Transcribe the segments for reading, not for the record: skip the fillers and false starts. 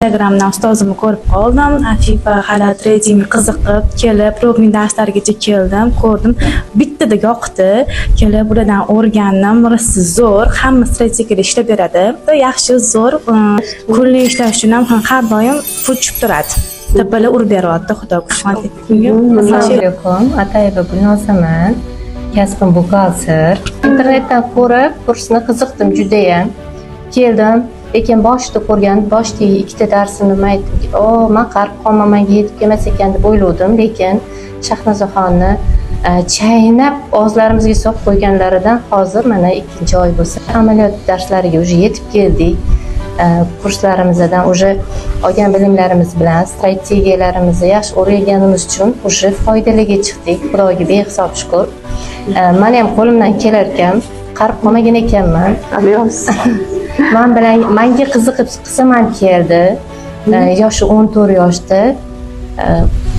Instagramdan ustozimni ko'rib qoldim. Afifa hali trading qiziqib kelib, probning darslarigacha keldim, ko'rdim. Bittaga yoqdi. Kelib buradan o'rgandim. Burasi zo'r, hamma strategiyada ishlab beradi. Yaxshi, zo'r. Kunlik ishlash uchun ham har doim pul tushib turadi. Tabalar urib beryapti, xudoga shukr. Assalomu alaykum. Atayeva Gulnozaman. Kasbim buxgalter. Internetdan ko'rib, kursni qiziqdim juda ham. Keldim, lekin boshida ko'rgan, boshidagi ikkita darsini aytdim. Men qarib qolmam, menga yetib kelmas ekan deb o'yladim, lekin Shahnozaxonni chaynab og'izlarimizga solib qo'yganlaridan hozir mana 2-oy bo'lsa, amaliyot darslariga уже yetib keldik. Kurslarimizdan уже olgan bilimlarimiz bilan strategiyalarimizni yaxshi o'rganganimiz uchun уже foydaliga chiqdik. Xudoga behisob shukr. Men ham qo'limdan kelar ekan, qarib qolmagan ekanman. Men bilan menga qiziqib qisam ham keldi. Yoshi 14 yoshda.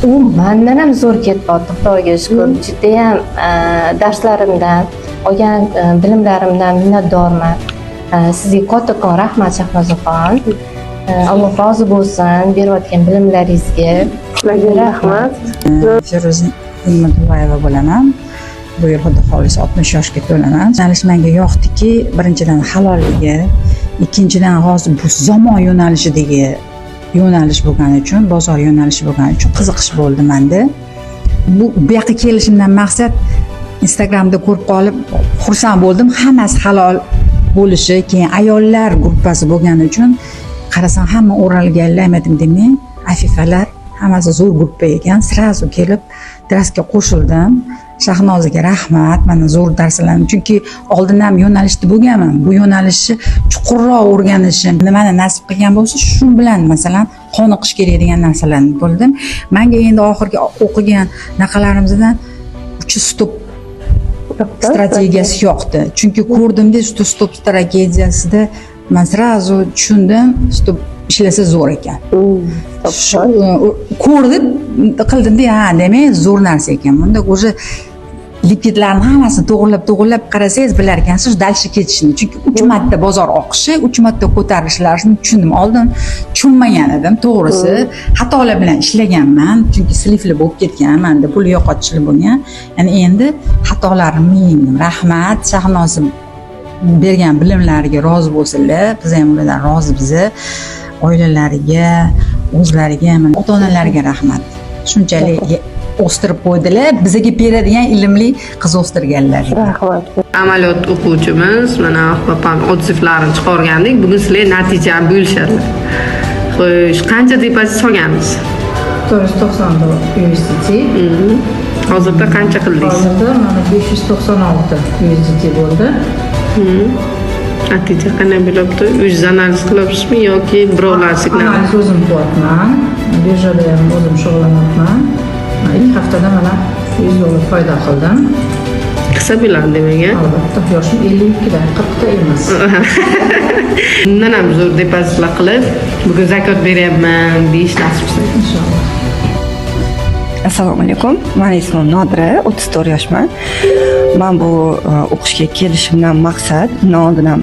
U mendan ham zo'r ketibdi, Xudoga shukr. Juda ham darslarimdan, olgan bilimlarimdan minnatdorman. Sizga kattakon rahmat Shahnozaxon. Alloh rozi bo'lsin berayotgan bilimlaringizga. Sizlarga rahmat. Feruza Nurmatullayeva bo'laman. Bu yil xudo xohlasa 60 yoshga to'laman. Yo'nalish menga yoqdiki, birinchidan halolligi, ikkinchidan hozir bu zamon yo'nalishidagi yo'nalish bo'lgani uchun, bozor yo'nalishi bo'lgani uchun qiziqish bo'ldi menda. Bu yoqqa kelishimdan maqsad Instagramda ko'rib qolib xursand bo'ldim. Hammasi halol bo'lishi, keyin ayollar gruppasi bo'lgani uchun qarasam hamma o'ralganlar, aytdim demang, afifalar hammasi zo'r gruppa ekan. Sirazu kelib darsga qo'shildim. Shahnozaga rahmat, mana zo'r darslarni, chunki oldin ham yo'nalishda bo'lganman. Bu yo'nalishni chuqurroq o'rganishim, nimani nasib qilgan bo'lsa, shu bilan masalan qoniqish kerak degan narsalarni bildim. Menga endi oxirgi o'qigan naqalarimizdan uchi stop strategiyasi yoqdi. Chunki ko'rdimda stop strategiyasida men sirazu tushundim, stop ishlasa zo'r ekan. Ko'rdim, qildimda, ha, demak zo'r narsa ekan. Bunda o'zi likvidlarni hammasini to'g'irlab qarasangiz bilar ekansiz dalshi ketishini. Chunki 3 marta bozor oqishi, 3 marta ko'tarishlarini tushundim. Oldin tushunmagan edim, to'g'risi. Xatolar bilan ishlaganman, chunki slifli bo'lib ketgan, menda pul yo'qotishli bo'lgan. Ya'ni endi xatolarimni yengdim. Rahmat, Shahnozim bergan bilimlariga rozi bo'lsinlar. Biz ham ulardan rozimiz. Oilalariga, o'zlariga, ota-onalariga rahmat. Shunchalik o'stirib qo'ydilar, bizga beradigan ilmli qiz o'stirganlar. Rahmat. Amaliyot o'quvchimiz, mana opam odzivlarini chiqargandik. Bugun sizlar natijani bo'lishadilar. Xo'sh, qancha depozit solgansiz? 494 USDT. Hozirda qancha qildingiz? Hozirda mana 596 USDT bo'ldi. Natija qanday bo'libdi? O'zingiz analiz qilyapsizmi yoki birovlar signal? Analiz o'zim qilyapman. Birjada ham o'zim shug'ullanyapman. 2 haftada mana 100 dollar foyda qildim. Qisa bo'ladi demak. Albatta, yoshim 52 da, 40 da emas. Bundan ham zo'r depozitlar qilib, bugun zakot beryapman deyish nasib qilsin. Inshaalloh. Assalomu alaykum. Men ismim Nodira, 34 yoshman. Men bu o'qishga kelishimdan maqsad, oldin ham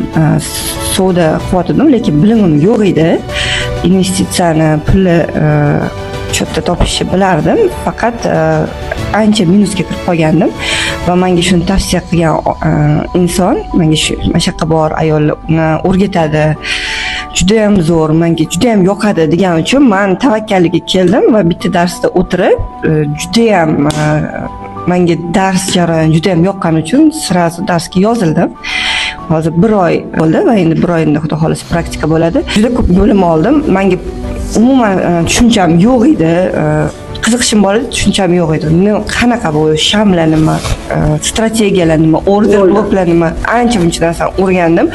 savdo qilyotgandim, lekin bilimim yo'q edi. Investitsiyani, pulni cho'tda topishni bilardim, faqat ancha minusga kirib qolgandim va menga shuni tavsiya qilgan inson, menga shu mashaqqa bor ayolni o'rgatadi. Juda ham zo'r, menga juda ham yoqadi degan uchun men tavakkalga keldim va bitta darsda o'tirib, juda ham menga dars jarayoni juda ham yoqqani uchun sirazu darsga yozildim. Hozir 1 oy bo'ldi va endi 1 oyda xudo xolasa praktika bo'ladi. Juda ko'p bilim oldim. Menga umuman tushuncham yo'q edi. Qiziqishim bor edi, tushuncham yo'q edi. Qanaqa bu shamlar nima, strategiyalar nima, order bloklar nima, ancha buncha narsani o'rgandim.